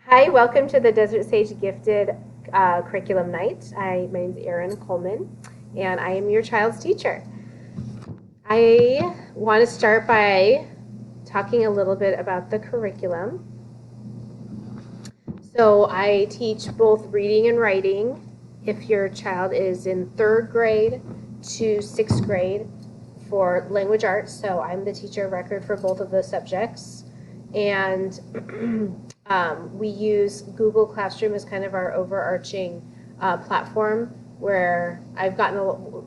Hi, welcome to the Desert Sage Gifted Curriculum Night. My name is Erin Coleman, and I am your child's teacher. I want to start by talking a little bit about the curriculum. So I teach both reading and writing if your child is in third grade to sixth grade for language arts. So I'm the teacher of record for both of those subjects. And we use Google Classroom as kind of our overarching platform where I've gotten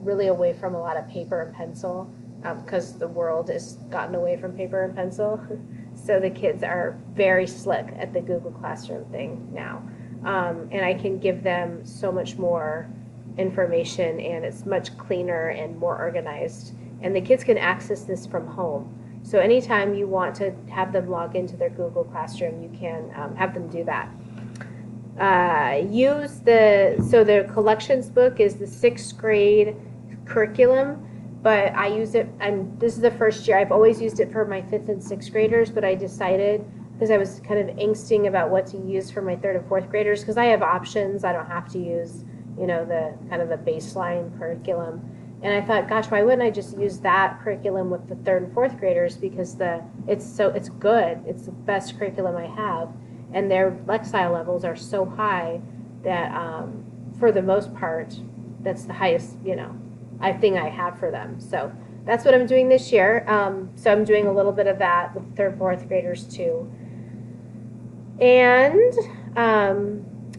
really away from a lot of paper and pencil because the world has gotten away from paper and pencil. So the kids are very slick at the Google Classroom thing now. And I can give them so much more information, and it's much cleaner and more organized. And the kids can access this from home. So anytime you want to have them log into their Google Classroom, you can have them do that. So the collections book is the sixth grade curriculum, but I use it, this is the first year. I've always used it for my fifth and sixth graders, but I decided, because I was kind of angsting about what to use for my third and fourth graders, because I have options. I don't have to use, the kind of the baseline curriculum. And I thought, gosh, why wouldn't I just use that curriculum with the third and fourth graders? Because it's good. It's the best curriculum I have, and their Lexile levels are so high that, for the most part, that's the highest thing I have for them. So that's what I'm doing this year. So I'm doing a little bit of that with third, fourth graders too, and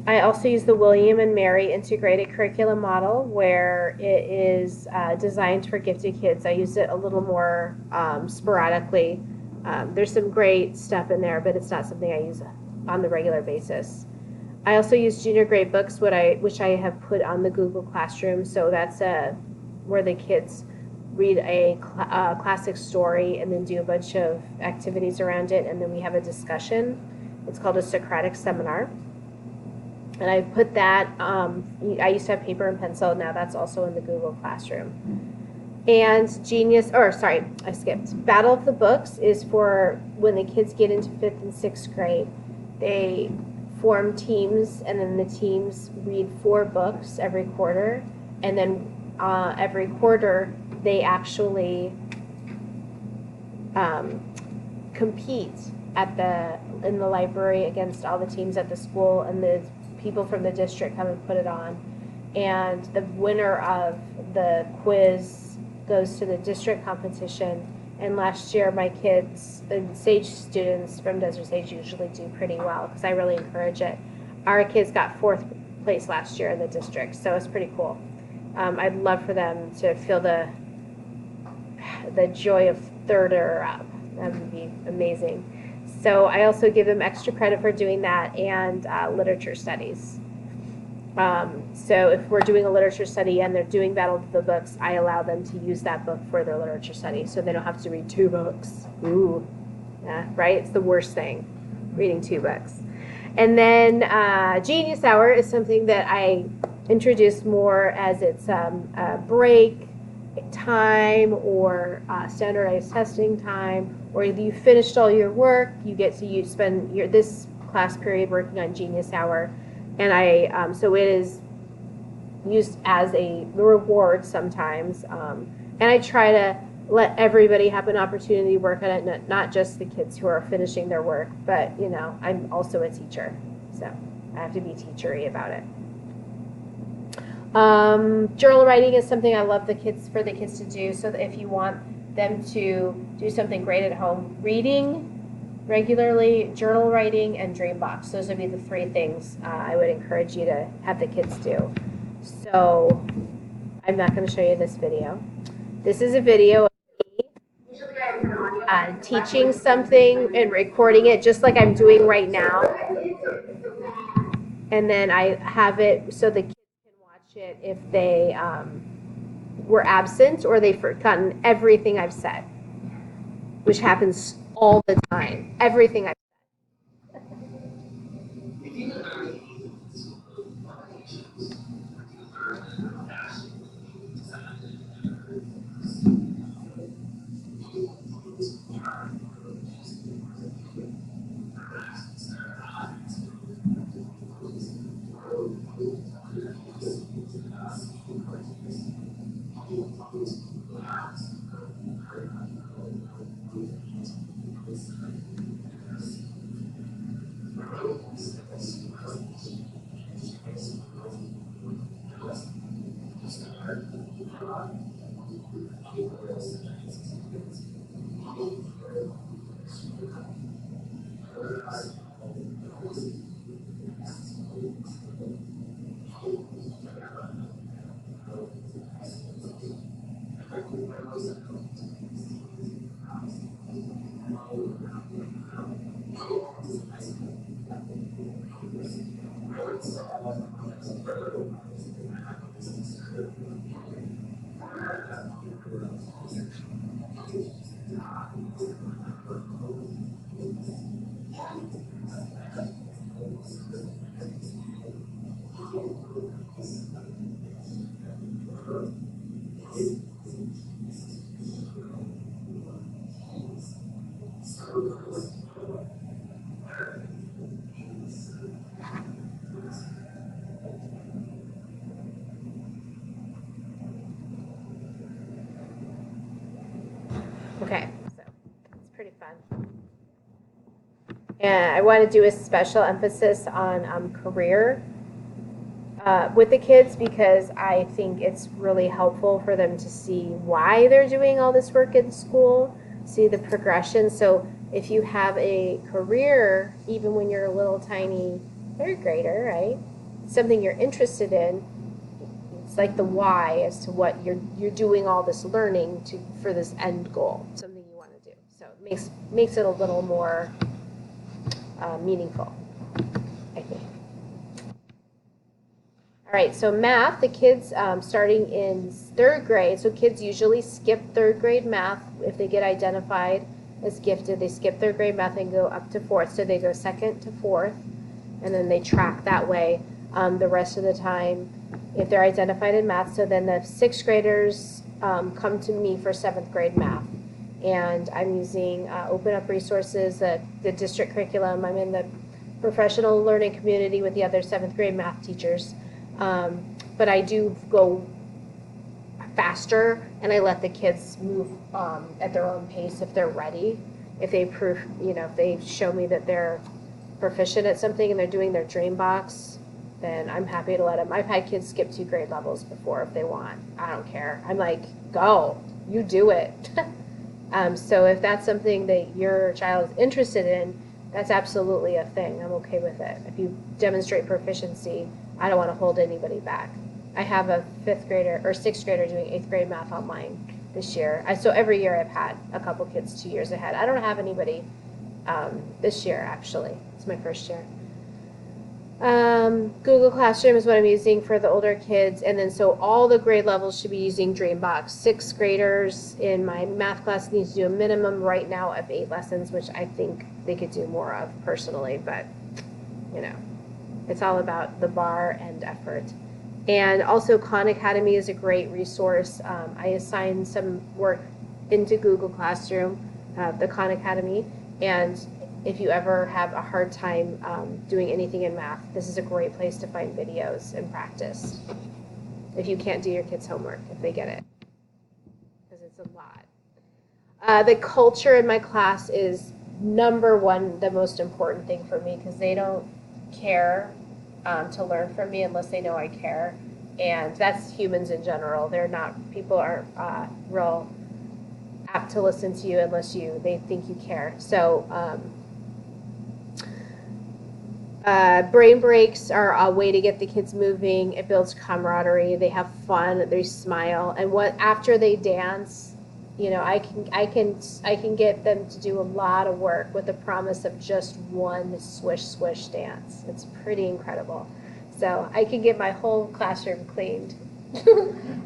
I also use the William and Mary integrated curriculum model, where it is designed for gifted kids. I use it a little more sporadically. There's some great stuff in there, but it's not something I use on the regular basis. I also use junior grade books, which I have put on the Google Classroom. So that's where the kids read a classic story and then do a bunch of activities around it, and then we have a discussion. It's called a Socratic seminar. And I put that, I used to have paper and pencil, now that's also in the Google Classroom. And I skipped. Battle of the Books is for when the kids get into fifth and sixth grade. They form teams, and then the teams read 4 books every quarter. And then every quarter, they actually compete in the library against all the teams at the school, and the people from the district come and put it on, and the winner of the quiz goes to the district competition. And last year, my kids, the Sage students from Desert Sage, usually do pretty well because I really encourage it. Our kids got 4th place last year in the district, so it's pretty cool. I'd love for them to feel the joy of third or up. That would be amazing. So I also give them extra credit for doing that, and literature studies. So if we're doing a literature study and they're doing Battle of the Books, I allow them to use that book for their literature study, so they don't have to read 2 books. Ooh, yeah, right? It's the worst thing, reading 2 books. And then Genius Hour is something that I introduced more as it's a break time or standardized testing time, or you finished all your work, you get to spend this class period working on Genius Hour. And so it is used as a reward sometimes, and I try to let everybody have an opportunity to work on it, not just the kids who are finishing their work, but I'm also a teacher, so I have to be teachery about it. Journal writing is something I love for the kids to do. So that if you want them to do something great at home, reading regularly, journal writing, and Dreambox. Those would be the 3 things I would encourage you to have the kids do. So I'm not going to show you this video. This is a video of me teaching something and recording it just like I'm doing right now. And then I have it so the kids can watch it if they were absent or they've forgotten everything I've said, which happens all the time. Everything I've Okay, so it's pretty fun. And I want to do a special emphasis on career with the kids because I think it's really helpful for them to see why they're doing all this work in school, see the progression. So if you have a career, even when you're a little tiny third grader, right? Something you're interested in, it's like the why as to what you're doing all this learning to for this end goal, something you want to do. So it makes it a little more meaningful, I think. All right, so math, the kids starting in third grade, so kids usually skip third grade math if they get identified as gifted. They skip third grade math and go up to fourth, so they go second to fourth, and then they track that way the rest of the time if they're identified in math. So then the sixth graders come to me for seventh grade math. And I'm using Open Up Resources, the district curriculum. I'm in the professional learning community with the other seventh grade math teachers. But I do go faster, and I let the kids move at their own pace if they're ready. If they if they show me that they're proficient at something and they're doing their dream box, then I'm happy to let them. I've had kids skip 2 grade levels before if they want. I don't care. I'm like, go, you do it. So if that's something that your child is interested in, that's absolutely a thing. I'm okay with it. If you demonstrate proficiency, I don't want to hold anybody back. I have a 5th grader or 6th grader doing 8th grade math online this year. So every year I've had a couple kids 2 years ahead. I don't have anybody this year, actually. It's my first year. Google Classroom is what I'm using for the older kids, and then so all the grade levels should be using Dreambox. 6th graders in my math class need to do a minimum right now of 8 lessons, which I think they could do more of personally, but it's all about the bar and effort. And also Khan Academy is a great resource. I assigned some work into Google Classroom, the Khan Academy, and if you ever have a hard time doing anything in math, this is a great place to find videos and practice if you can't do your kids' homework, if they get it, because it's a lot. The culture in my class is number one, the most important thing for me, because they don't care to learn from me unless they know I care, and that's humans in general. People aren't real apt to listen to you unless they think you care. So brain breaks are a way to get the kids moving. It builds camaraderie. They have fun. They smile. And after they dance, I can get them to do a lot of work with the promise of just one swish swish dance. It's pretty incredible. So I can get my whole classroom cleaned.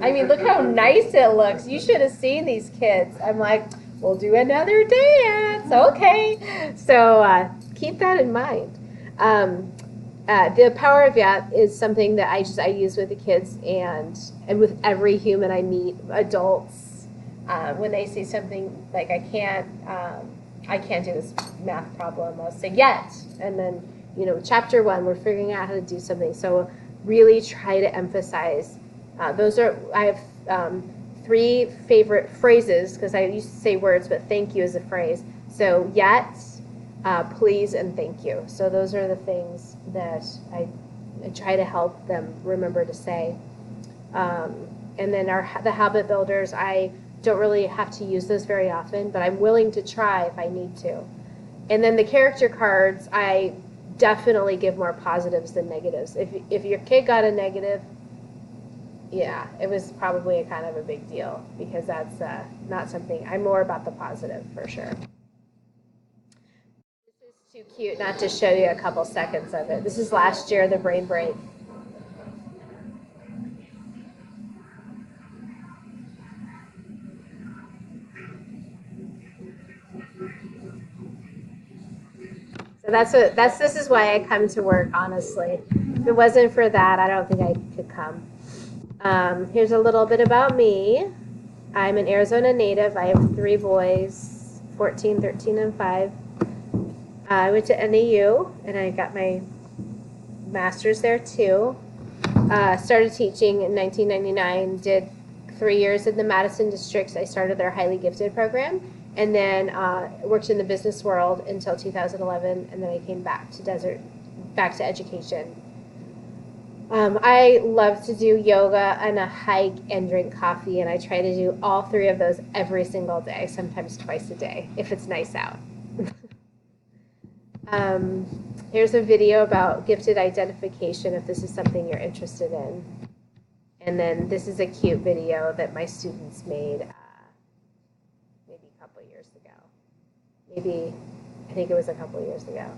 I mean, look how nice it looks. You should have seen these kids. I'm like, we'll do another dance. Okay. So keep that in mind. The power of yeah is something that I use with the kids and with every human I meet, adults, when they say something like I can't do this math problem, I'll say yet, and then chapter 1 we're figuring out how to do something. So really try to emphasize I have 3 favorite phrases, because I used to say words, but thank you is a phrase. So yet, please and thank you. So those are the things that I try to help them remember to say. And then the habit builders, I don't really have to use those very often, but I'm willing to try if I need to. And then the character cards, I definitely give more positives than negatives. If your kid got a negative, yeah, it was probably a kind of a big deal, because that's not something, I'm more about the positive for sure. This is too cute not to show you a couple seconds of it. This is last year, the brain break. So this is why I come to work, honestly. If it wasn't for that, I don't think I could come. Here's a little bit about me. I'm an Arizona native. I have 3 boys, 14, 13, and 5. I went to NAU, and I got my master's there too. Started teaching in 1999, did 3 years in the Madison district. I started their highly gifted program, and then worked in the business world until 2011, and then I came back to education. I love to do yoga and a hike and drink coffee, and I try to do all 3 of those every single day, sometimes twice a day, if it's nice out. Here's a video about gifted identification if this is something you're interested in. And then this is a cute video that my students made maybe a couple years ago. I think it was a couple years ago.